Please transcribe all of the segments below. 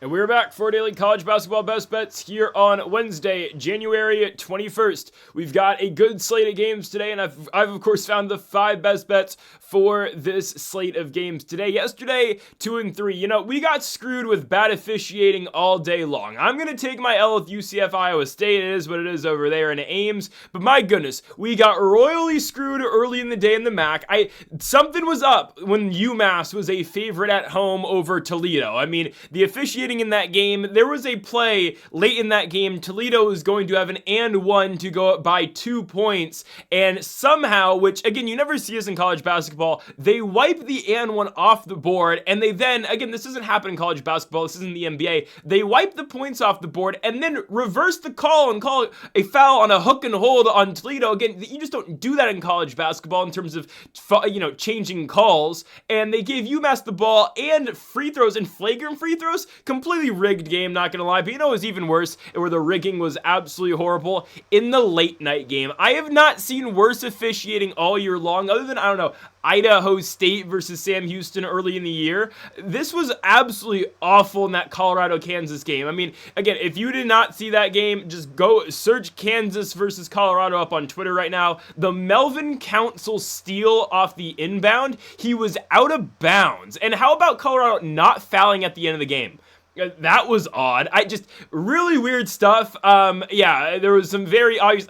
And we're back for daily college basketball best bets here on Wednesday, January 21st. We've got a good slate of games today, and I've of course found the 5 best bets for this slate of games today. Yesterday, 2 and 3. We got screwed with bad officiating all day long. I'm going to take my L with UCF Iowa State. It is what it is over there in Ames. But my goodness, we got royally screwed early in the day in the MAC. Something was up when UMass was a favorite at home over Toledo. I mean, the officiating in that game, there was a play late in that game. Toledo was going to have an and one to go up by 2 points, and somehow, which again, you never see this in college basketball, they wipe the and one off the board, and they then, again, this doesn't happen in college basketball, this isn't the NBA, they wipe the points off the board and then reverse the call and call a foul on a hook and hold on Toledo. Again, you just don't do that in college basketball in terms of, changing calls, and they gave UMass the ball and free throws, and flagrant free throws, completely rigged game, not gonna lie. But it was even worse, where the rigging was absolutely horrible in the late night game. I have not seen worse officiating all year long, other than, Idaho State versus Sam Houston early in the year. This was absolutely awful in that Colorado-Kansas game. I mean, again, if you did not see that game, just go search Kansas versus Colorado up on Twitter right now. The Melvin Council steal off the inbound, he was out of bounds. And how about Colorado not fouling at the end of the game? That was odd. Really weird stuff. There was some very obvious,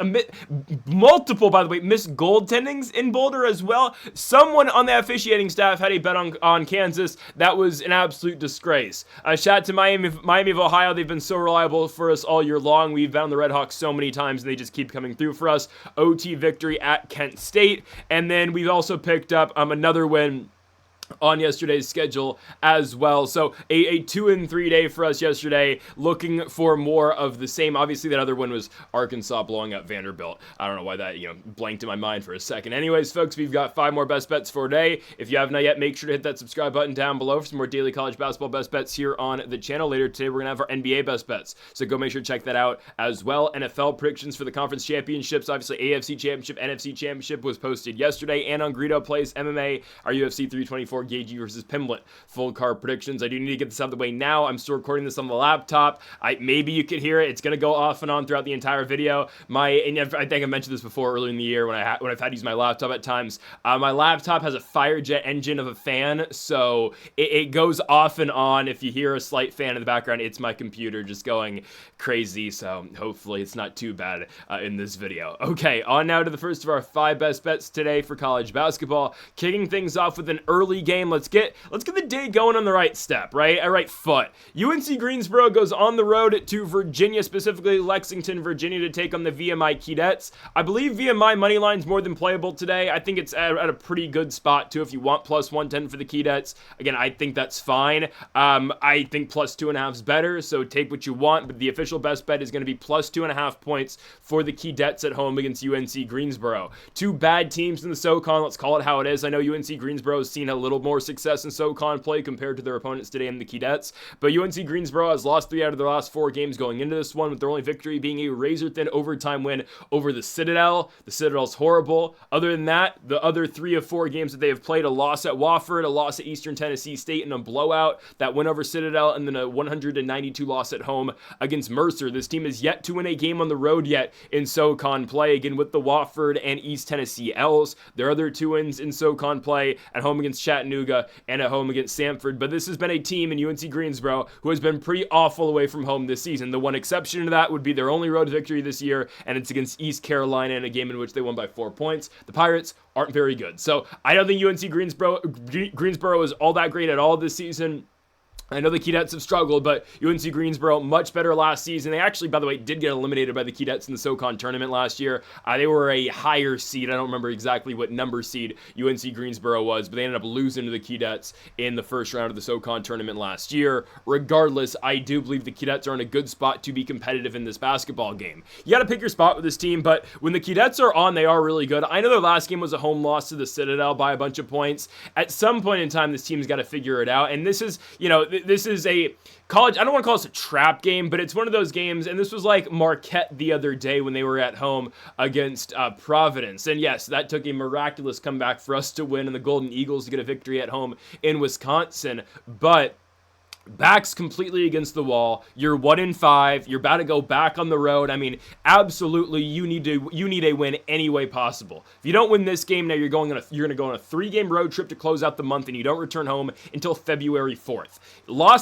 multiple, by the way, missed goaltendings in Boulder as well. Someone on the officiating staff had a bet on Kansas. That was an absolute disgrace. Shout out to Miami of Ohio. They've been so reliable for us all year long. We've found the Redhawks so many times, and they just keep coming through for us. OT victory at Kent State. And then we've also picked up another win on yesterday's schedule as well. So a 2 and 3 day for us yesterday, looking for more of the same. Obviously that other one was Arkansas blowing up Vanderbilt. I don't know why that, blanked in my mind for a second. Anyways, folks, we've got 5 more best bets for today. If you have not yet, make sure to hit that subscribe button down below for some more daily college basketball best bets here on the channel. Later today, we're gonna have our NBA best bets. So go make sure to check that out as well. NFL predictions for the conference championships. Obviously AFC championship, NFC championship was posted yesterday, and on Greedo plays MMA, our UFC 324 Gagey versus Pimblett full card predictions. I do need to get this out of the way now. I'm still recording this on the laptop. Maybe you could hear it. It's going to go off and on throughout the entire video. I think I mentioned this before earlier in the year when I've had to use my laptop at times. My laptop has a Firejet engine of a fan, so it goes off and on. If you hear a slight fan in the background, it's my computer just going crazy, so hopefully it's not too bad in this video. Okay, on now to the first of our 5 best bets today for college basketball. Kicking things off with an early game. Let's get the day going on the right step, right? Right foot. UNC Greensboro goes on the road to Virginia, specifically Lexington, Virginia, to take on the VMI Keydets. I believe VMI money line's more than playable today. I think it's at a pretty good spot too. If you want plus 110 for the Keydets, again, I think that's fine. I think plus 2.5 is better, so take what you want. But the official best bet is going to be plus 2.5 points for the Keydets at home against UNC Greensboro. 2 bad teams in the SoCon. Let's call it how it is. I know UNC Greensboro has seen a little more success in SoCon play compared to their opponents today in the Keydets, but UNC Greensboro has lost 3 out of their last 4 games going into this one, with their only victory being a razor-thin overtime win over the Citadel. The Citadel's horrible. Other than that, the other 3 of 4 games that they have played, a loss at Wofford, a loss at Eastern Tennessee State, and a blowout, that win over Citadel, and then a 192 loss at home against Mercer. This team is yet to win a game on the road yet in SoCon play, again with the Wofford and East Tennessee L's. Their other 2 wins in SoCon play, at home against Chattanooga and at home against Samford. But this has been a team in UNC Greensboro who has been pretty awful away from home this season. The one exception to that would be their only road victory this year, and it's against East Carolina in a game in which they won by 4 points. The Pirates aren't very good. So I don't think UNC Greensboro is all that great at all this season. I know the Keydets have struggled, but UNC Greensboro, much better last season. They actually, by the way, did get eliminated by the Keydets in the SoCon tournament last year. They were a higher seed. I don't remember exactly what number seed UNC Greensboro was, but they ended up losing to the Keydets in the first round of the SoCon tournament last year. Regardless, I do believe the Keydets are in a good spot to be competitive in this basketball game. You got to pick your spot with this team, but when the Keydets are on, they are really good. I know their last game was a home loss to the Citadel by a bunch of points. At some point in time, this team's got to figure it out, and this is, this is a college, I don't want to call this a trap game, but it's one of those games, and this was like Marquette the other day when they were at home against Providence. And yes, that took a miraculous comeback for us to win and the Golden Eagles to get a victory at home in Wisconsin, but Back's completely against the wall. You're 1-5. You're about to go back on the road. I mean, absolutely, you need a win any way possible. If you don't win this game, now you're going to go on a 3-game road trip to close out the month, and you don't return home until February 4th.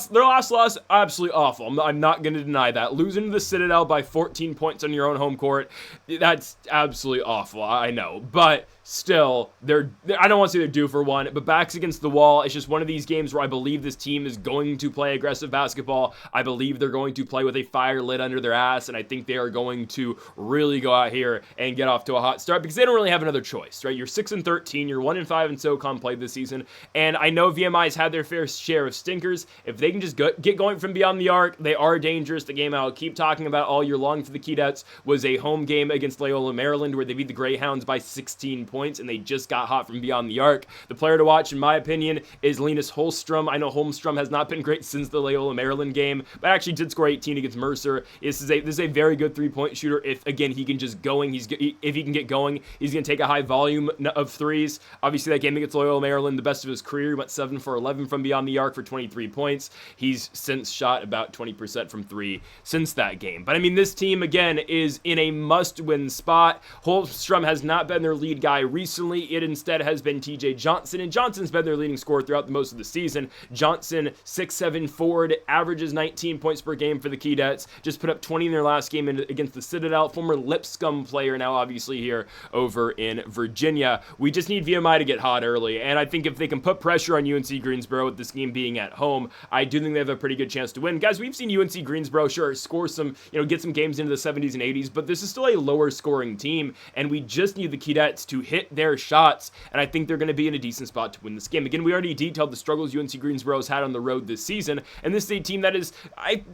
Their last loss, absolutely awful. I'm not going to deny that. Losing to the Citadel by 14 points on your own home court, that's absolutely awful. I know, but still, I don't want to say they're due for one, but backs against the wall. It's just one of these games where I believe this team is going to play aggressive basketball. I believe they're going to play with a fire lit under their ass, and I think they are going to really go out here and get off to a hot start because they don't really have another choice, right? You're 6-13, you're 1-5 in SoCon play this season, and I know VMI's had their fair share of stinkers. If they can just get going from beyond the arc, they are dangerous. The game I'll keep talking about all year long for the Keydets was a home game against Loyola Maryland where they beat the Greyhounds by 16 points, and they just got hot from beyond the arc. The player to watch, in my opinion, is Linus Holmstrom. I know Holmstrom has not been great since the Loyola Maryland game, but actually did score 18 against Mercer. This is a very good three-point shooter. If again he can just going, if he can get going, he's going to take a high volume of threes. Obviously, that game against Loyola Maryland, the best of his career, he went 7 for 11 from beyond the arc for 23 points. He's since shot about 20% from three since that game. But I mean, this team again is in a must-win spot. Holmstrom has not been their lead guy recently. It instead has been TJ Johnson, and Johnson's been their leading scorer throughout most of the season. Johnson, 6'7" forward, averages 19 points per game for the Keydets, just put up 20 in their last game against the Citadel. Former Lipscomb player, now obviously here over in Virginia. We just need VMI to get hot early, and I think if they can put pressure on UNC Greensboro with this game being at home, I do think they have a pretty good chance to win. Guys, we've seen UNC Greensboro, sure, score some, get some games into the 70s and 80s, but this is still a lower scoring team, and we just need the Keydets to hit their shots, and I think they're going to be in a decent spot to win this game. Again, we already detailed the struggles UNC Greensboro has had on the road this season, and this is a team that is,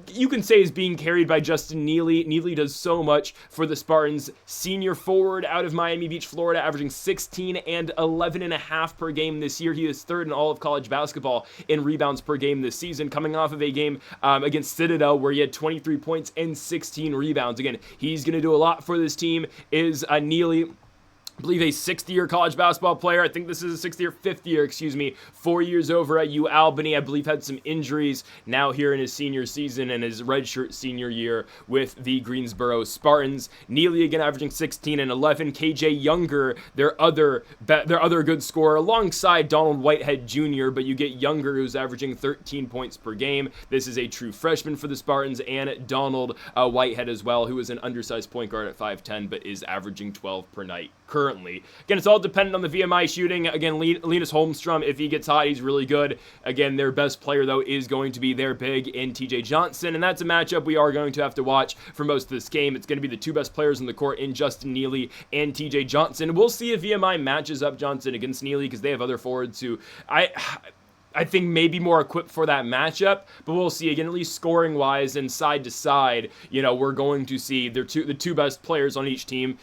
you can say, is being carried by Justin Neely. Neely does so much for the Spartans. Senior forward out of Miami Beach, Florida, averaging 16 and 11.5 per game this year. He is third in all of college basketball in rebounds per game this season, coming off of a game against Citadel where he had 23 points and 16 rebounds. Again, he's going to do a lot for this team, is Neely. I believe a 6th-year college basketball player. I think this is a 5th year, 4 years over at UAlbany. I believe had some injuries now here in his senior season and his redshirt senior year with the Greensboro Spartans. Neely again averaging 16 and 11. KJ Younger, their other good scorer, alongside Donald Whitehead Jr., but you get Younger, who's averaging 13 points per game. This is a true freshman for the Spartans, and Donald Whitehead as well, who is an undersized point guard at 5'10", but is averaging 12 per night currently. Again, it's all dependent on the VMI shooting. Again, Linus Holmstrom, if he gets hot, he's really good. Again, their best player, though, is going to be their big in TJ Johnson, and that's a matchup we are going to have to watch for most of this game. It's going to be the two best players on the court in Justin Neely and TJ Johnson. We'll see if VMI matches up Johnson against Neely because they have other forwards who I think maybe more equipped for that matchup, but we'll see. Again, at least scoring-wise and side to side, we're going to see the two best players on each team,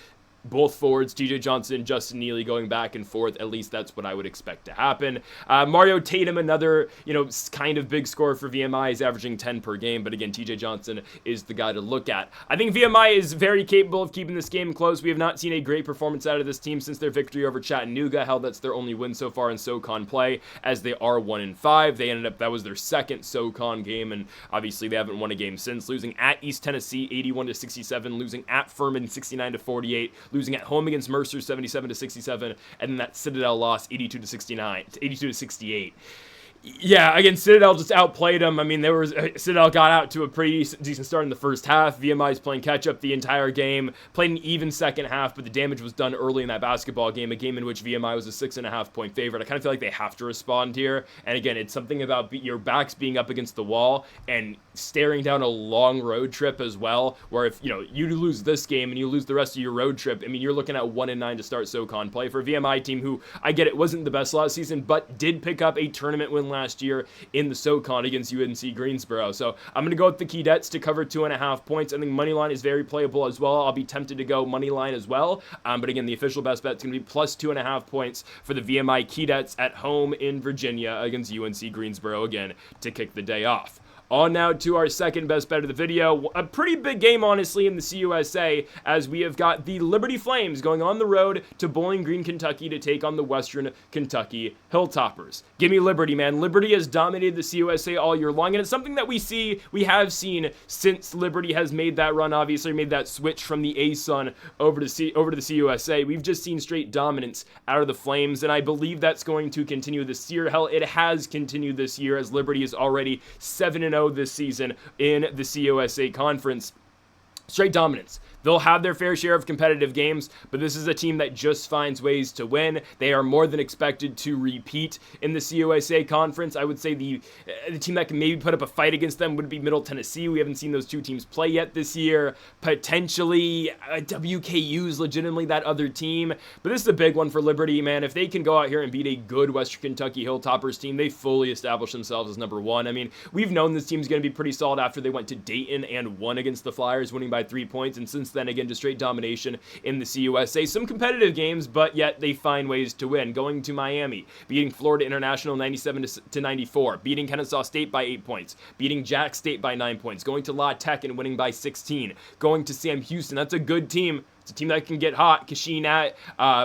both forwards, TJ Johnson and Justin Neely, going back and forth. At least that's what I would expect to happen. Mario Tatum, another, kind of big scorer for VMI, is averaging 10 per game. But again, TJ Johnson is the guy to look at. I think VMI is very capable of keeping this game close. We have not seen a great performance out of this team since their victory over Chattanooga. Hell, that's their only win so far in SoCon play, as they are 1-5. That was their second SoCon game, and obviously they haven't won a game since, losing at East Tennessee 81-67, losing at Furman 69-48, losing at home against Mercer 77-67, and then that Citadel loss 82-68. Yeah, again, Citadel just outplayed them. I mean, Citadel got out to a pretty decent start in the first half. VMI's playing catch-up the entire game, played an even second half, but the damage was done early in that basketball game, a game in which VMI was a 6.5-point favorite. I kind of feel like they have to respond here. And again, it's something about your backs being up against the wall and staring down a long road trip as well, where if, you lose this game and you lose the rest of your road trip, I mean, you're looking at 1-9 to start SoCon play for a VMI team who, I get it, wasn't the best last season, but did pick up a tournament win last year in the SoCon against UNC Greensboro. So I'm going to go with the Keydets to cover 2.5 points. I think moneyline is very playable as well. I'll be tempted to go moneyline as well. But again, the official best bet is going to be plus 2.5 points for the VMI Keydets at home in Virginia against UNC Greensboro again to kick the day off. On now to our second best bet of the video. A pretty big game, honestly, in the CUSA, as we have got the Liberty Flames going on the road to Bowling Green, Kentucky to take on the Western Kentucky Hilltoppers. Give me Liberty, man. Liberty has dominated the CUSA all year long, and it's something that we have seen since Liberty has made that run, obviously made that switch from the ASUN over to the CUSA. We've just seen straight dominance out of the Flames, and I believe that's going to continue this year. Hell, it has continued this year, as Liberty is already 7-0 this season in the CUSA conference. Straight dominance. They'll have their fair share of competitive games, but this is a team that just finds ways to win. They are more than expected to repeat in the CUSA conference. I would say the team that can maybe put up a fight against them would be Middle Tennessee. We haven't seen those two teams play yet this year. Potentially, WKU is legitimately that other team, but this is a big one for Liberty, man. If they can go out here and beat a good Western Kentucky Hilltoppers team, they fully establish themselves as number one. I mean, we've known this team's going to be pretty solid after they went to Dayton and won against the Flyers, winning by 3 points, and since then, again, just straight domination in the CUSA. Some competitive games, but yet they find ways to win. Going to Miami, beating Florida International 97-94, beating Kennesaw State by 8 points, beating Jack State by 9 points, going to La Tech and winning by 16, going to Sam Houston. That's a good team. It's a team that can get hot. Kashin at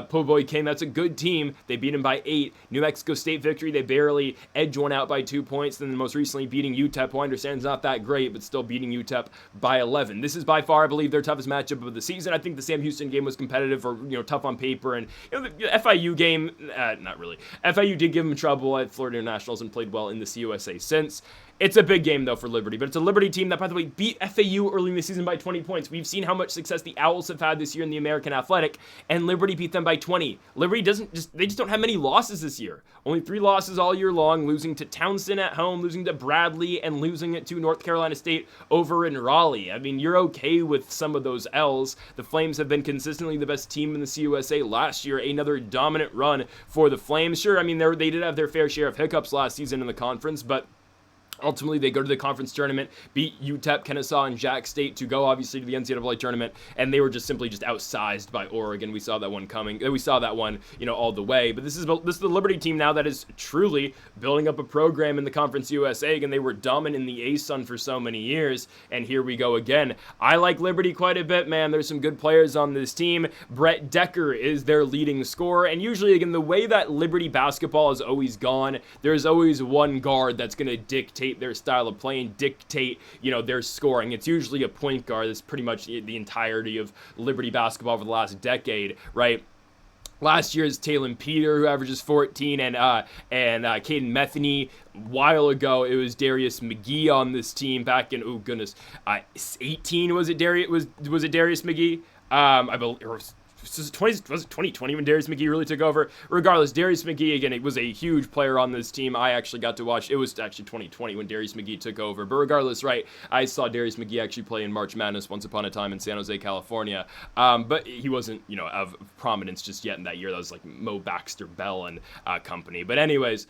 Po Boy King, that's a good team. They beat him by 8. New Mexico State victory, they barely edged one out by 2 points. Then most recently beating UTEP, who I understand is not that great, but still beating UTEP by 11. This is by far, I believe, their toughest matchup of the season. I think the Sam Houston game was competitive, or tough on paper, and the FIU game, not really. FIU did give them trouble at Florida Internationals and played well in the CUSA since. It's a big game, though, for Liberty, but it's a Liberty team that, by the way, beat FAU early in the season by 20 points. We've seen how much success the Owls have had this year in the American Athletic, and Liberty beat them by 20. Liberty they just don't have many losses this year. Only 3 losses all year long, losing to Townsend at home, losing to Bradley, and losing it to North Carolina State over in Raleigh. I mean, you're okay with some of those L's. The Flames have been consistently the best team in the CUSA last year, another dominant run for the Flames. Sure, I mean, they did have their fair share of hiccups last season in the conference, but ultimately, they go to the conference tournament, beat UTEP, Kennesaw, and Jack State to go, obviously, to the NCAA tournament, and they were just simply outsized by Oregon. We saw that one coming. We saw that one, all the way. But this is the Liberty team now that is truly building up a program in the Conference USA. Again, they were dominant in the ASUN for so many years, and here we go again. I like Liberty quite a bit, man. There's some good players on this team. Brett Decker is their leading scorer, and usually, again, the way that Liberty basketball has always gone, there's always one guard that's going to dictate their style of play and dictate, their scoring. It's usually a point guard. That's pretty much the entirety of Liberty basketball for the last decade, right? Last year's Talon Peter, who averages 14, and Caden Metheny. A while ago, it was Darius McGee on this team back in 18. Was it Darius McGee? I believe. Was it 2020 when Darius McGee really took over? Regardless, Darius McGee, again, it was a huge player on this team. I actually got to watch. It was actually 2020 when Darius McGee took over. But regardless, right, I saw Darius McGee actually play in March Madness once upon a time in San Jose, California. But he wasn't, of prominence just yet in that year. That was like Mo Baxter Bell and company. But anyways,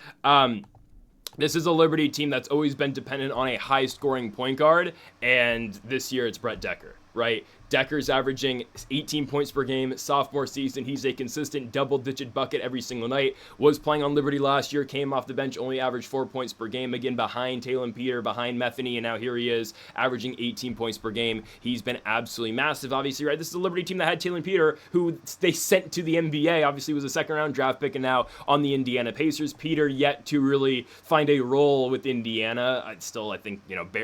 this is a Liberty team that's always been dependent on a high-scoring point guard, and this year it's Brett Decker, right? Decker's averaging 18 points per game sophomore season. He's a consistent double-digit bucket every single night. Was playing on Liberty last year, came off the bench, only averaged 4 points per game. Again, behind Talon Peter, behind Metheny, and now here he is, averaging 18 points per game. He's been absolutely massive, obviously, right? This is a Liberty team that had Talon Peter, who they sent to the NBA. Obviously, was a second-round draft pick, and now on the Indiana Pacers. Peter yet to really find a role with Indiana. I think,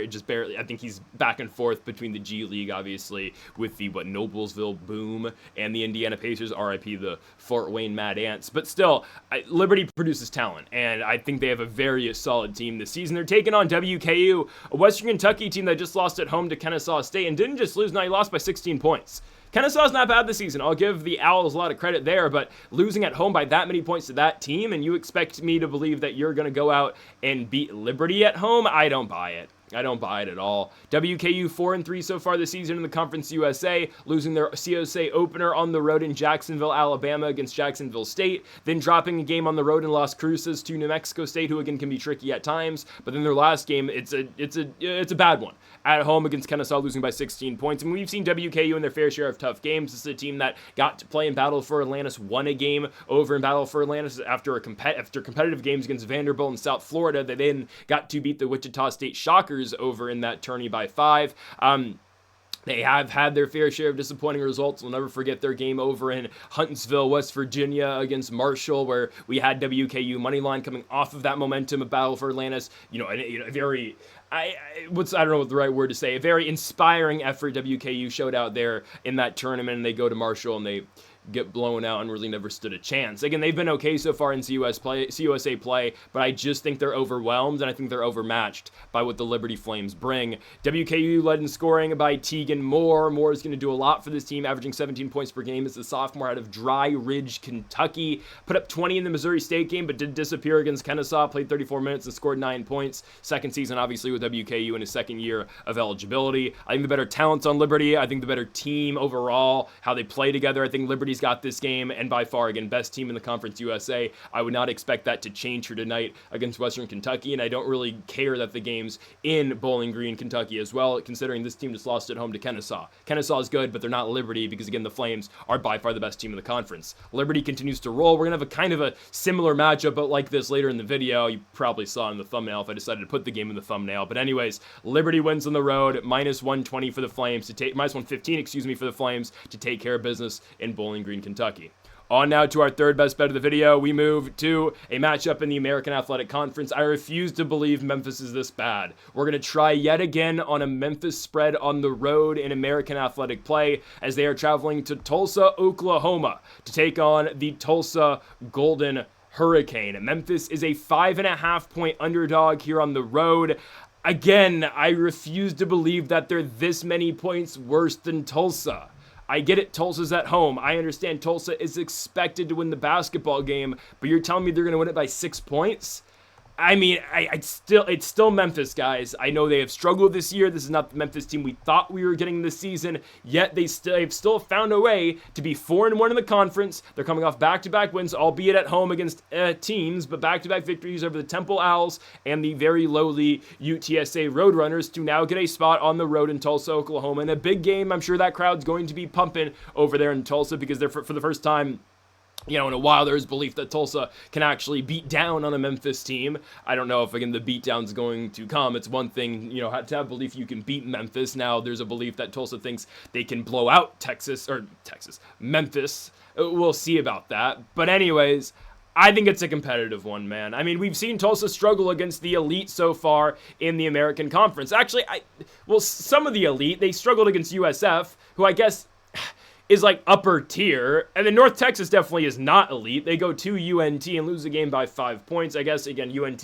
just barely. I think he's back and forth between the G League, obviously, with the Noblesville Boom and the Indiana Pacers, RIP the Fort Wayne Mad Ants. But still, Liberty produces talent, and I think they have a very solid team this season. They're taking on WKU, a Western Kentucky team that just lost at home to Kennesaw State, and didn't just lose, now he lost by 16 points. Kennesaw's not bad this season. I'll give the Owls a lot of credit there, but losing at home by that many points to that team, and you expect me to believe that you're going to go out and beat Liberty at home? I don't buy it. I don't buy it at all. WKU 4-3 so far this season in the Conference USA, losing their COSA opener on the road in Jacksonville, Alabama against Jacksonville State, then dropping a game on the road in Las Cruces to New Mexico State, who again can be tricky at times, but then their last game, it's a bad one. At home against Kennesaw, losing by 16 points. And we've seen WKU in their fair share of tough games. This is a team that got to play in Battle for Atlantis, won a game over in Battle for Atlantis after competitive games against Vanderbilt and South Florida. They then got to beat the Wichita State Shockers Tigers over in that tourney by 5. They have had their fair share of disappointing results. We'll never forget their game over in Huntsville, West Virginia against Marshall, where we had WKU moneyline coming off of that momentum of Battle for Atlantis. A very, I don't know what the right word to say, a very inspiring effort WKU showed out there in that tournament, and they go to Marshall and they get blown out and really never stood a chance. Again, they've been okay so far in CUSA play, but I just think they're overwhelmed, and I think they're overmatched by what the Liberty Flames bring. WKU led in scoring by Tegan Moore. Moore is going to do a lot for this team, averaging 17 points per game as the sophomore out of Dry Ridge, Kentucky. Put up 20 in the Missouri State game, but did disappear against Kennesaw, played 34 minutes and scored 9 points. Second season, obviously, with WKU in his second year of eligibility. I think the better talent's on Liberty. I think the better team overall, how they play together. I think Liberty's got this game, and by far, again, best team in the Conference USA. I would not expect that to change here tonight against Western Kentucky, and I don't really care that the game's in Bowling Green, Kentucky as well, considering this team just lost at home to Kennesaw. Kennesaw is good, but they're not Liberty because, again, the Flames are by far the best team in the conference. Liberty continues to roll. We're going to have a kind of a similar matchup, but like this later in the video. You probably saw in the thumbnail if I decided to put the game in the thumbnail. But anyways, Liberty wins on the road, minus 120 for the Flames to take, minus 115, for the Flames to take care of business in Bowling Green, Kentucky. On now to our third best bet of the video. We move to a matchup in the American Athletic Conference. I refuse to believe Memphis is this bad. We're going to try yet again on a Memphis spread on the road in American Athletic play as they are traveling to Tulsa, Oklahoma to take on the Tulsa Golden Hurricane. Memphis is a 5.5-point underdog here on the road. Again, I refuse to believe that they're this many points worse than Tulsa. I get it, Tulsa's at home. I understand Tulsa is expected to win the basketball game, but you're telling me they're going to win it by 6 points? I mean, it's still Memphis, guys. I know they have struggled this year. This is not the Memphis team we thought we were getting this season, yet they've still found a way to be 4-1 in the conference. They're coming off back-to-back wins, albeit at home against teams, but back-to-back victories over the Temple Owls and the very lowly UTSA Roadrunners to now get a spot on the road in Tulsa, Oklahoma. In a big game, I'm sure that crowd's going to be pumping over there in Tulsa because they're for the first time in a while, there's belief that Tulsa can actually beat down on a Memphis team. I don't know if, again, the beatdown's going to come. It's one thing, to have belief you can beat Memphis. Now, there's a belief that Tulsa thinks they can blow out Memphis. We'll see about that. But anyways, I think it's a competitive one, man. I mean, we've seen Tulsa struggle against the elite so far in the American Conference. Actually, some of the elite, they struggled against USF, who I guess is like upper tier, and then North Texas definitely is not elite. They go to UNT and lose the game by 5 points. I guess, again, UNT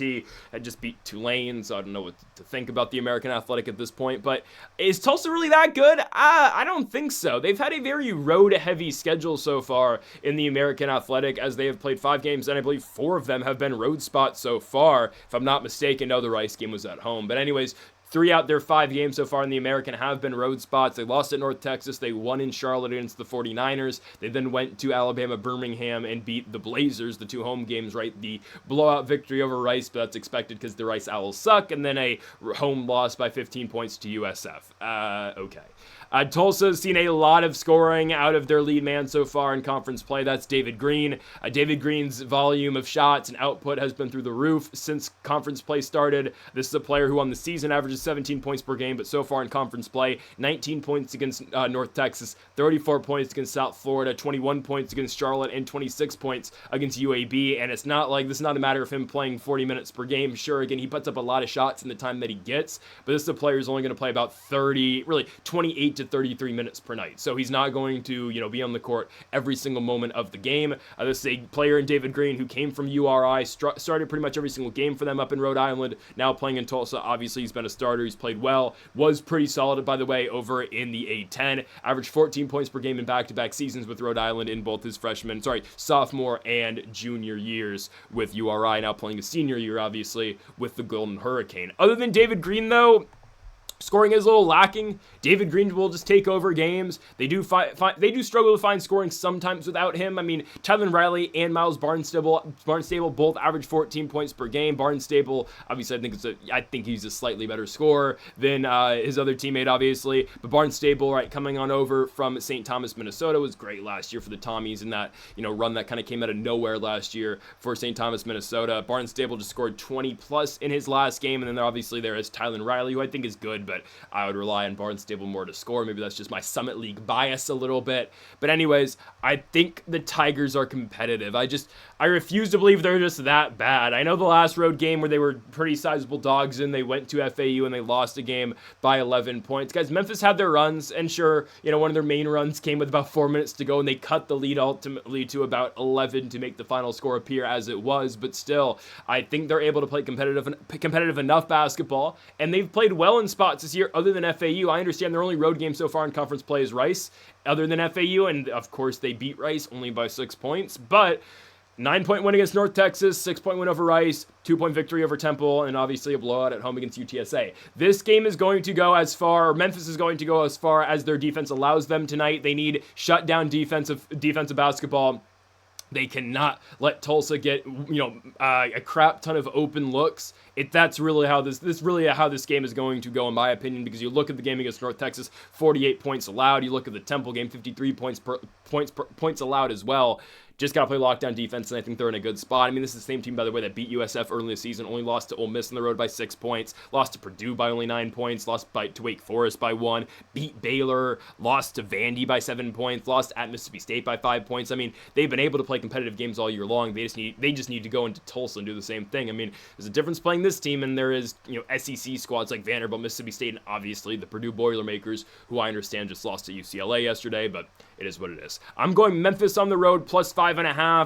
had just beat Tulane, so I don't know what to think about the American Athletic at this point, but is Tulsa really that good? I don't think so. They've had a very road-heavy schedule so far in the American Athletic, as they have played 5 games, and I believe 4 of them have been road spots so far. If I'm not mistaken, no, the Rice game was at home. But anyways, 3 out their 5 games so far in the American have been road spots. They lost at North Texas. They won in Charlotte against the 49ers. They then went to Alabama, Birmingham, and beat the Blazers, the 2 home games, right? The blowout victory over Rice, but that's expected because the Rice Owls suck, and then a home loss by 15 points to USF. Okay. Tulsa's seen a lot of scoring out of their lead man so far in conference play. That's David Green. David Green's volume of shots and output has been through the roof since conference play started. This is a player who on the season averages 17 points per game, but so far in conference play, 19 points against North Texas, 34 points against South Florida, 21 points against Charlotte, and 26 points against UAB. And it's not like this is not a matter of him playing 40 minutes per game. Sure, again, he puts up a lot of shots in the time that he gets, but this is a player who's only going to play about 28 to 33 minutes per night. So he's not going to, be on the court every single moment of the game. This is a player in David Green who came from URI, started pretty much every single game for them up in Rhode Island, now playing in Tulsa. Obviously, he's been a starter. He's played well, was pretty solid, by the way, over in the A-10. Averaged 14 points per game in back-to-back seasons with Rhode Island in both his sophomore and junior years with URI, now playing his senior year, obviously, with the Golden Hurricane. Other than David Green, though, Scoring is a little lacking. David Green will just take over games. They do struggle to find scoring sometimes without him. I mean, Tylen Riley and Miles Barnstable both average 14 points per game. Barnstable, obviously, I think he's a slightly better scorer than his other teammate, obviously. But Barnstable, right, coming on over from St. Thomas, Minnesota, was great last year for the Tommies in that run that kind of came out of nowhere last year for St. Thomas, Minnesota. Barnstable just scored 20 plus in his last game, and then obviously there is Tylen Riley, who I think is good, but I would rely on Barnstable more to score. Maybe that's just my Summit League bias a little bit. But anyways, I think the Tigers are competitive. I refuse to believe they're just that bad. I know the last road game where they were pretty sizable dogs and they went to FAU and they lost a game by 11 points. Guys, Memphis had their runs, and sure, one of their main runs came with about 4 minutes to go, and they cut the lead ultimately to about 11 to make the final score appear as it was. But still, I think they're able to play competitive enough basketball, and they've played well in spots this year other than FAU. I understand their only road game so far in conference play is Rice, other than FAU, and of course they beat Rice only by 6 points, but 9-point win against North Texas, 6-point win over Rice, 2-point victory over Temple, and obviously a blowout at home against UTSA. This game is going to go as far, Memphis is going to go as far as their defense allows them tonight. They need shutdown defensive basketball. They cannot let Tulsa get, a crap ton of open looks. That's really how this game is going to go, in my opinion, because you look at the game against North Texas, 48 points allowed. You look at the Temple game, 53 points allowed as well. Just got to play lockdown defense, and I think they're in a good spot. I mean, this is the same team, by the way, that beat USF early in the season, only lost to Ole Miss on the road by 6 points, lost to Purdue by only 9 points, lost to Wake Forest by 1, beat Baylor, lost to Vandy by 7 points, lost at Mississippi State by 5 points. I mean, they've been able to play competitive games all year long. They just need to go into Tulsa and do the same thing. I mean, there's a difference playing this team, and there is, SEC squads like Vanderbilt, Mississippi State, and obviously the Purdue Boilermakers, who I understand just lost to UCLA yesterday, but it is what it is. I'm going Memphis on the road, plus 5.5.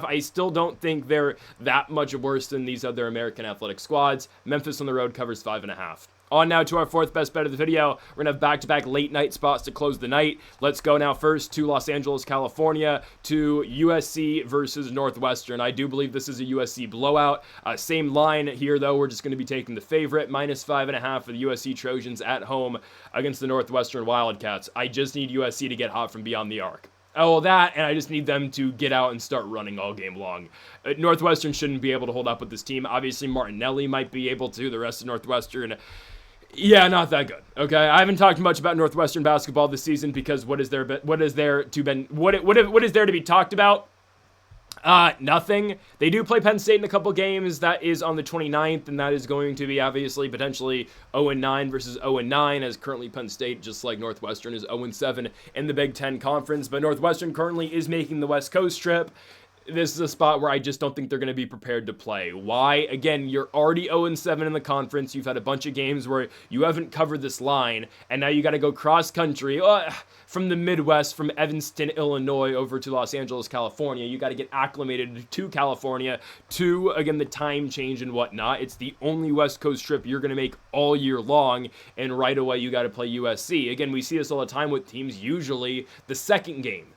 I still don't think they're that much worse than these other American Athletic squads. Memphis on the road covers 5.5. On now to our fourth best bet of the video. We're going to have back-to-back late night spots to close the night. Let's go now first to Los Angeles, California, to USC versus Northwestern. I do believe this is a USC blowout. Same line here, though. We're just going to be taking the favorite, minus 5.5 for the USC Trojans at home against the Northwestern Wildcats. I just need USC to get hot from beyond the arc. Oh, that, and I just need them to get out and start running all game long. Northwestern shouldn't be able to hold up with this team. Obviously, Martinelli might be able to. The rest of Northwestern, yeah, not that good. Okay, I haven't talked much about Northwestern basketball this season because what is there to be talked about? Nothing. They do play Penn State in a couple games. That is on the 29th, and that is going to be obviously potentially 0-9 versus 0-9, as currently Penn State, just like Northwestern, is 0-7 in the Big Ten Conference. But Northwestern currently is making the West Coast trip. This is a spot where I just don't think they're going to be prepared to play. Why? Again, you're already 0-7 in the conference. You've had a bunch of games where you haven't covered this line, and now you got to go cross-country from the Midwest, from Evanston, Illinois, over to Los Angeles, California. You got to get acclimated to California, to, again, the time change and whatnot. It's the only West Coast trip you're going to make all year long, and right away you got to play USC. Again, we see this all the time with teams, usually the second game.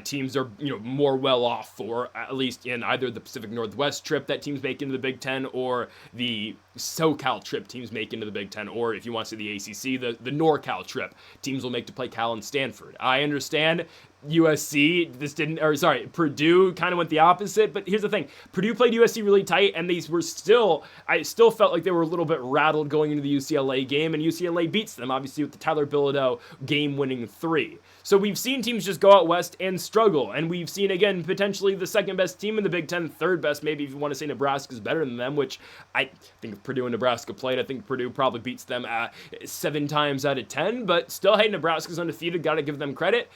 Teams are, more well off for, at least in either the Pacific Northwest trip that teams make into the Big Ten, or the SoCal trip teams make into the Big Ten, or if you want to see the ACC, the NorCal trip teams will make to play Cal and Stanford. I understand USC, Purdue kind of went the opposite, but here's the thing. Purdue played USC really tight, and I still felt like they were a little bit rattled going into the UCLA game, and UCLA beats them, obviously, with the Tyler Bilodeau game-winning 3. So we've seen teams just go out west and struggle, and we've seen, again, potentially the second-best team in the Big Ten, third-best, maybe if you want to say Nebraska's better than them, which I think if Purdue and Nebraska played, I think Purdue probably beats them 7 times out of 10, but still, hey, Nebraska's undefeated, got to give them credit.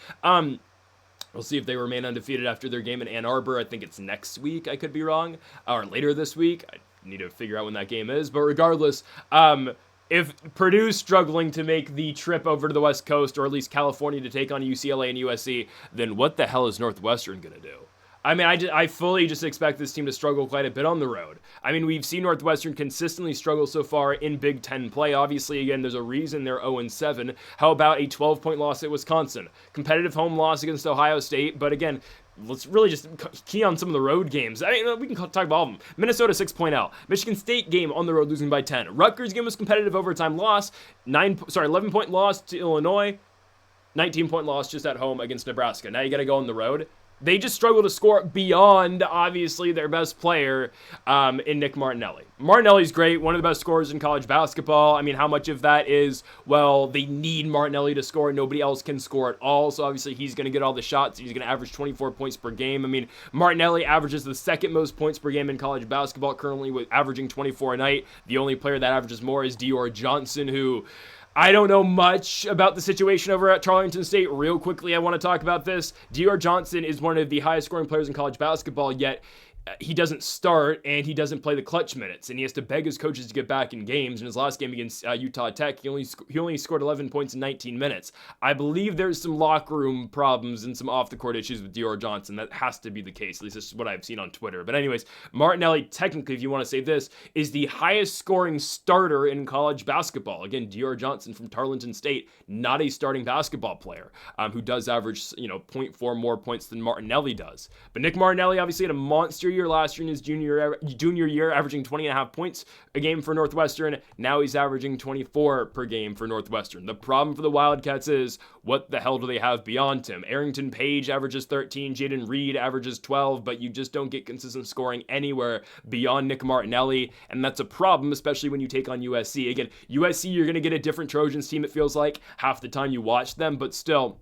We'll see if they remain undefeated after their game in Ann Arbor. I think it's next week, I could be wrong, or later this week. I need to figure out when that game is, but regardless, if Purdue's struggling to make the trip over to the West Coast, or at least California, to take on UCLA and USC, then what the hell is Northwestern going to do? I mean, I fully just expect this team to struggle quite a bit on the road. I mean, we've seen Northwestern consistently struggle so far in Big Ten play. Obviously, again, there's a reason they're 0-7. How about a 12-point loss at Wisconsin? Competitive home loss against Ohio State, but again, let's really just key on some of the road games. I mean, we can talk about all of them. Minnesota 6-point L. Michigan State game on the road losing by 10. Rutgers game was competitive overtime loss. 11-point loss to Illinois. 19-point loss just at home against Nebraska. Now you got to go on the road. They just struggle to score beyond, obviously, their best player in Nick Martinelli. Martinelli's great, one of the best scorers in college basketball. I mean, how much of that is, well, they need Martinelli to score. Nobody else can score at all, so obviously he's going to get all the shots. He's going to average 24 points per game. I mean, Martinelli averages the second most points per game in college basketball, currently with averaging 24 a night. The only player that averages more is Dior Johnson, who... I don't know much about the situation over at Tarleton State. Real quickly, I want to talk about this. Dior Johnson is one of the highest scoring players in college basketball, yet he doesn't start and he doesn't play the clutch minutes, and he has to beg his coaches to get back in games. In his last game against Utah Tech, he only scored 11 points in 19 minutes. I believe there's some locker room problems and some off-the-court issues with Dior Johnson. That has to be the case. At least this is what I've seen on Twitter. But anyways, Martinelli, technically, if you want to say this, is the highest scoring starter in college basketball. Again, Dior Johnson from Tarleton State, not a starting basketball player, who does average, 0.4 more points than Martinelli does. But Nick Martinelli obviously had a monster year last year in his junior year, averaging 20.5 points a game for Northwestern. Now he's averaging 24 per game for Northwestern. The problem for the Wildcats is, what the hell do they have beyond him? Arrington Page averages 13, Jaden Reed averages 12, but you just don't get consistent scoring anywhere beyond Nick Martinelli, and that's a problem, especially when you take on USC. Again, USC, you're going to get a different Trojans team, it feels like, half the time you watch them, but still,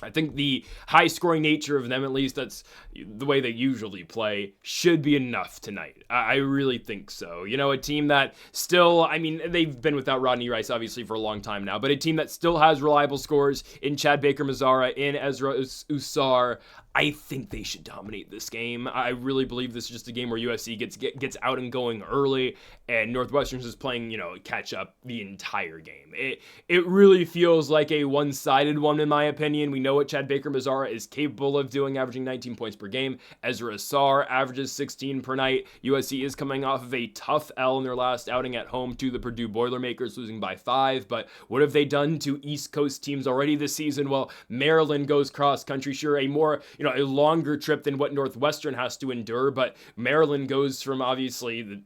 I think the high-scoring nature of them, at least that's the way they usually play, should be enough tonight. I really think so. A team that still, they've been without Rodney Rice, obviously, for a long time now, but a team that still has reliable scorers in Chad Baker-Mazara, in Ezra Usar. I think they should dominate this game. I really believe this is just a game where USC gets out and going early, and Northwestern's just playing, catch up the entire game. It really feels like a one-sided one, in my opinion. We know what Chad Baker-Mazara is capable of doing, averaging 19 points per game. Ezra Sarr averages 16 per night. USC is coming off of a tough L in their last outing at home to the Purdue Boilermakers, losing by 5. But what have they done to East Coast teams already this season? Well, Maryland goes cross-country. Sure, a more, a longer trip than what Northwestern has to endure, but Maryland goes from, obviously,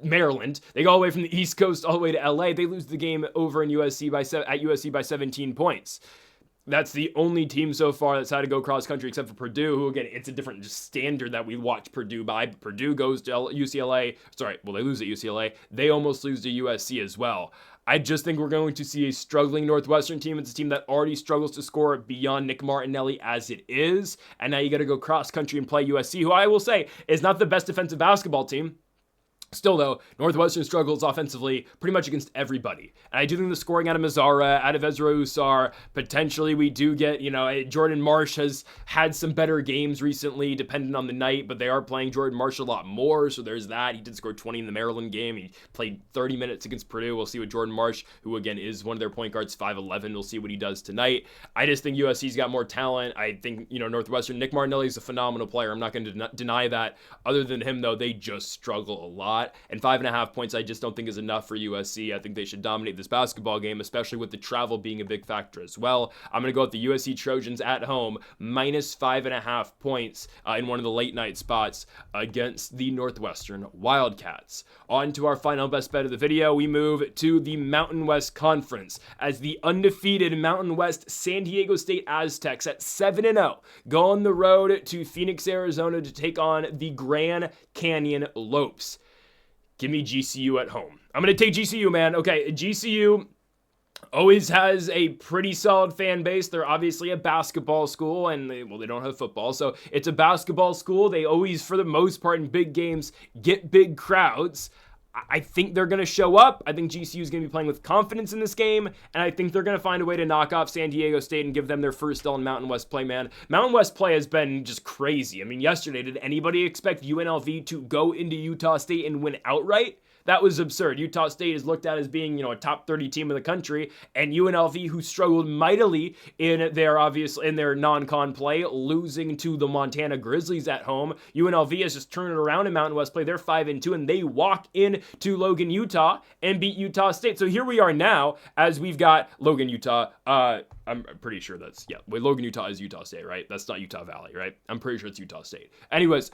Maryland. They go all the way from the East Coast all the way to LA. They lose the game over in USC at USC by 17 points. That's the only team so far that's had to go cross-country except for Purdue, who, again, it's a different standard that we watch Purdue by. Purdue goes to UCLA. They lose at UCLA. They almost lose to USC as well. I just think we're going to see a struggling Northwestern team. It's a team that already struggles to score beyond Nick Martinelli as it is. And now you got to go cross-country and play USC, who I will say is not the best defensive basketball team. Still, though, Northwestern struggles offensively pretty much against everybody. And I do think the scoring out of Mazara, out of Ezra Usar, potentially we do get, Jordan Marsh has had some better games recently, depending on the night, but they are playing Jordan Marsh a lot more, so there's that. He did score 20 in the Maryland game. He played 30 minutes against Purdue. We'll see what Jordan Marsh, who, again, is one of their point guards, 5'11", we'll see what he does tonight. I just think USC's got more talent. I think, Northwestern, Nick Martinelli is a phenomenal player. I'm not going to deny that. Other than him, though, they just struggle a lot. And 5.5 points I just don't think is enough for USC. I think they should dominate this basketball game, especially with the travel being a big factor as well. I'm going to go with the USC Trojans at home, minus 5.5 points in one of the late night spots against the Northwestern Wildcats. On to our final best bet of the video, we move to the Mountain West Conference as the undefeated Mountain West San Diego State Aztecs at 7-0 go on the road to Phoenix, Arizona to take on the Grand Canyon Lopes. Give me GCU at home. I'm going to take GCU, man. Okay, GCU always has a pretty solid fan base. They're obviously a basketball school, and they don't have football, so it's a basketball school. They always, for the most part, in big games, get big crowds. I think they're going to show up. I think GCU is going to be playing with confidence in this game, and I think they're going to find a way to knock off San Diego State and give them their first L in Mountain West play, man. Mountain West play has been just crazy. Yesterday, did anybody expect UNLV to go into Utah State and win outright? That was absurd. Utah State is looked at as being, a top 30 team in the country, and UNLV, who struggled mightily in their non-con play, losing to the Montana Grizzlies at home. UNLV has just turned it around in Mountain West play. They're 5-2, and they walk into Logan, Utah, and beat Utah State. So here we are now, as we've got Logan, Utah. I'm pretty sure Logan, Utah is Utah State, right? That's not Utah Valley, right? I'm pretty sure it's Utah State. Anyways,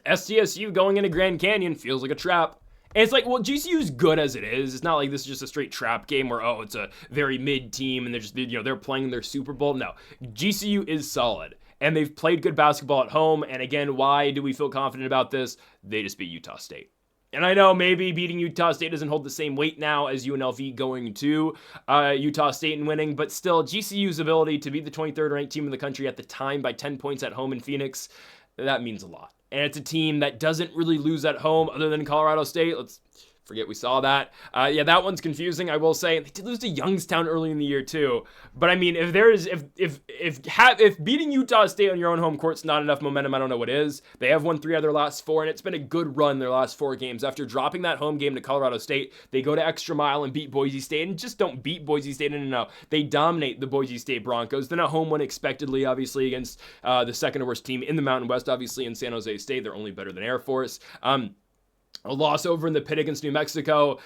SDSU going into Grand Canyon feels like a trap. And it's like, well, GCU's good as it is. It's not like this is just a straight trap game where, it's a very mid team and they're just, they're playing their Super Bowl. No, GCU is solid. And they've played good basketball at home. And again, why do we feel confident about this? They just beat Utah State. And I know maybe beating Utah State doesn't hold the same weight now as UNLV going to Utah State and winning, but still, GCU's ability to beat the 23rd ranked team in the country at the time by 10 points at home in Phoenix, that means a lot. And it's a team that doesn't really lose at home other than Colorado State. Let's forget we saw that. That one's confusing, I will say. They did lose to Youngstown early in the year too. But I mean, if beating Utah State on your own home court's not enough momentum, I don't know what is. They have won 3 out of their last 4, and it's been a good run their last 4 games. After dropping that home game to Colorado State, they go to extra mile and beat Boise State, and just don't beat Boise State. No. They dominate the Boise State Broncos. Then a home win expectedly, obviously, against the second worst team in the Mountain West, obviously in San Jose State. They're only better than Air Force. A loss over in the pit against New Mexico.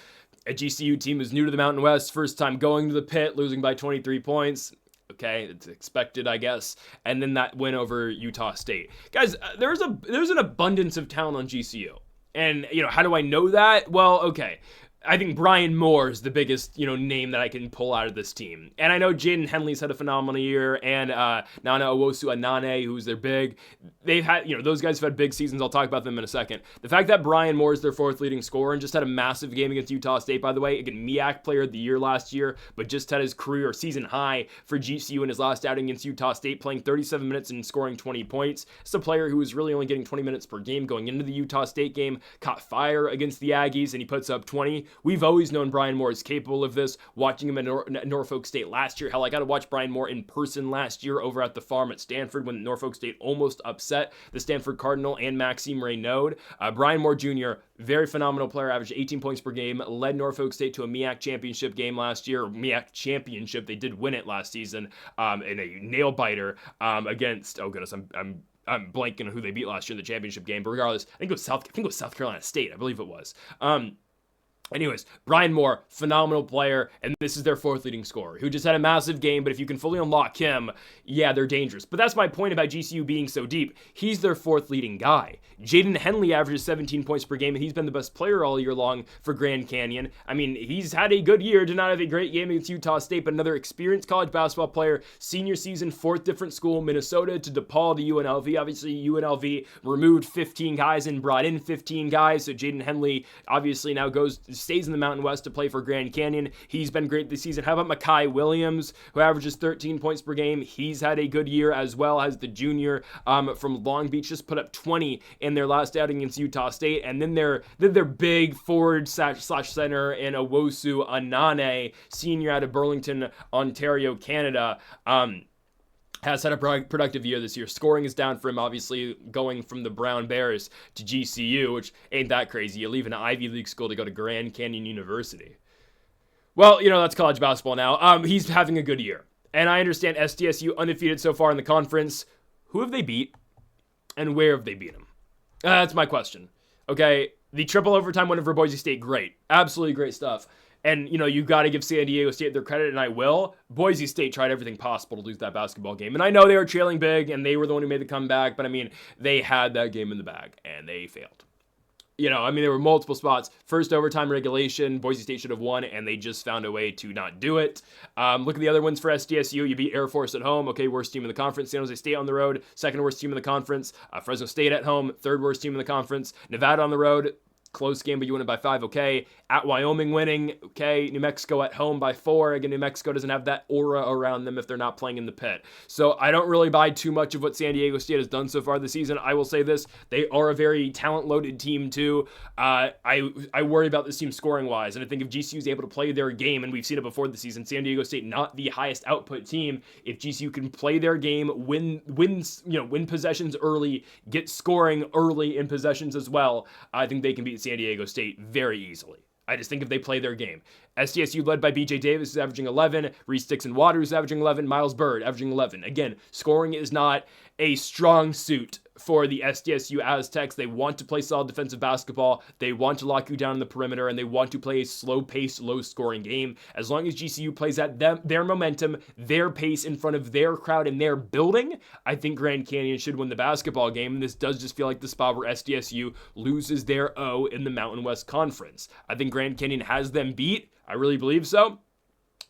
A GCU team is new to the Mountain West. First time going to the pit, losing by 23 points. Okay, it's expected, I guess. And then that win over Utah State. Guys, there's an abundance of talent on GCU. And, how do I know that? Well, okay. I think Brian Moore is the biggest, name that I can pull out of this team. And I know Jaden Henley's had a phenomenal year, and Nana Owusu-Anane, who's their big. They've had, those guys have had big seasons. I'll talk about them in a second. The fact that Brian Moore is their 4th leading scorer and just had a massive game against Utah State, by the way. Again, MEAC player of the year last year, but just had his career season high for GCU in his last outing against Utah State, playing 37 minutes and scoring 20 points. It's a player who was really only getting 20 minutes per game going into the Utah State game, caught fire against the Aggies, and he puts up 20. We've always known Brian Moore is capable of this, watching him at Norfolk State last year. Hell, I got to watch Brian Moore in person last year over at the farm at Stanford when Norfolk State almost upset the Stanford Cardinal and Maxime Reynaud. Brian Moore Jr., very phenomenal player, averaged 18 points per game, led Norfolk State to a MEAC championship game last year. MEAC championship, they did win it last season in a nail-biter against, oh goodness, I'm blanking on who they beat last year in the championship game, but regardless, I think it was South Carolina State, I believe it was. Anyways, Brian Moore, phenomenal player, and this is their 4th leading scorer, who just had a massive game, but if you can fully unlock him, yeah, they're dangerous. But that's my point about GCU being so deep. He's their 4th leading guy. Jaden Henley averages 17 points per game, and he's been the best player all year long for Grand Canyon. I mean, he's had a good year, did not have a great game against Utah State, but another experienced college basketball player, senior season, 4th different school, Minnesota to DePaul to UNLV. Obviously, UNLV removed 15 guys and brought in 15 guys, so Jaden Henley obviously now stays in the Mountain West to play for Grand Canyon. He's been great this season. How about Makai Williams, who averages 13 points per game? He's had a good year, as well as the junior from Long Beach, just put up 20 in their last outing against Utah State. And then their big forward slash center in Owusu-Anane, senior out of Burlington, Ontario, Canada, has had a productive year this year. Scoring is down for him, obviously, going from the Brown Bears to GCU, which ain't that crazy. You leave an Ivy League school to go to Grand Canyon University. Well, that's college basketball now. He's having a good year. And I understand SDSU undefeated so far in the conference. Who have they beat? And where have they beat them? That's my question. Okay, the triple overtime win over Boise State, great. Absolutely great stuff. And, you got to give San Diego State their credit, and I will. Boise State tried everything possible to lose that basketball game. And I know they were trailing big, and they were the one who made the comeback, but, I mean, they had that game in the bag, and they failed. There were multiple spots. First overtime regulation, Boise State should have won, and they just found a way to not do it. Look at the other ones for SDSU. You beat Air Force at home. Okay, worst team in the conference. San Jose State on the road, second worst team in the conference. Fresno State at home, third worst team in the conference. Nevada on the road. Close game, but you win it by 5, okay. At Wyoming winning, okay. New Mexico at home by 4. Again, New Mexico doesn't have that aura around them if they're not playing in the pit. So I don't really buy too much of what San Diego State has done so far this season. I will say this, they are a very talent-loaded team too. I worry about this team scoring-wise, and I think if GCU is able to play their game, and we've seen it before this season, San Diego State not the highest output team, if GCU can play their game, win possessions early, get scoring early in possessions as well, I think they can beat San Diego State very easily. I just think if they play their game. SDSU led by BJ Davis is averaging 11. Reese Dixon Waters is averaging 11. Miles Bird averaging 11. Again, scoring is not a strong suit for the SDSU Aztecs. They want to play solid defensive basketball. They want to lock you down in the perimeter, and they want to play a slow-paced, low-scoring game. As long as GCU plays at their momentum, their pace in front of their crowd and their building, I think Grand Canyon should win the basketball game. And this does just feel like the spot where SDSU loses their O in the Mountain West Conference. I think Grand Canyon has them beat. I really believe so.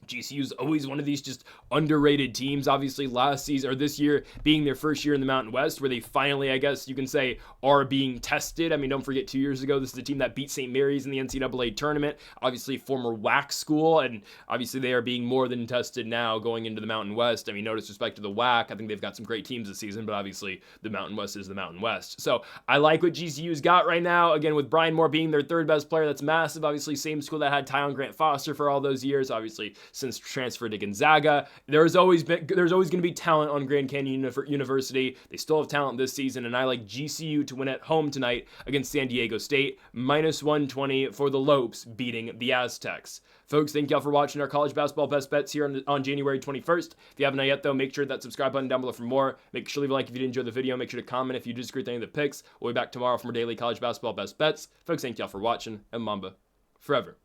GCU is always one of these just underrated teams. Obviously, last season or this year being their first year in the Mountain West, where they finally, I guess you can say, are being tested. I mean, don't forget 2 years ago, this is a team that beat St. Mary's in the NCAA tournament. Obviously, former WAC school, and obviously they are being more than tested now going into the Mountain West. I mean, no disrespect to the WAC. I think they've got some great teams this season, but obviously the Mountain West is the Mountain West. So I like what GCU's got right now. Again, with Brian Moore being their third best player, that's massive. Obviously, same school that had Tyon Grant Foster for all those years. Obviously, since transfer to Gonzaga, there's always going to be talent on Grand Canyon University. They still have talent this season, and I like GCU to win at home tonight against San Diego State. -120 for the Lopes beating the Aztecs. Folks, thank y'all for watching our college basketball best bets here on January 21st. If you haven't yet, though, make sure that subscribe button down below for more. Make sure to leave a like if you did enjoy the video. Make sure to comment if you disagree with any of the picks. We'll be back tomorrow for more daily college basketball best bets. Folks, thank y'all for watching, and Mamba forever.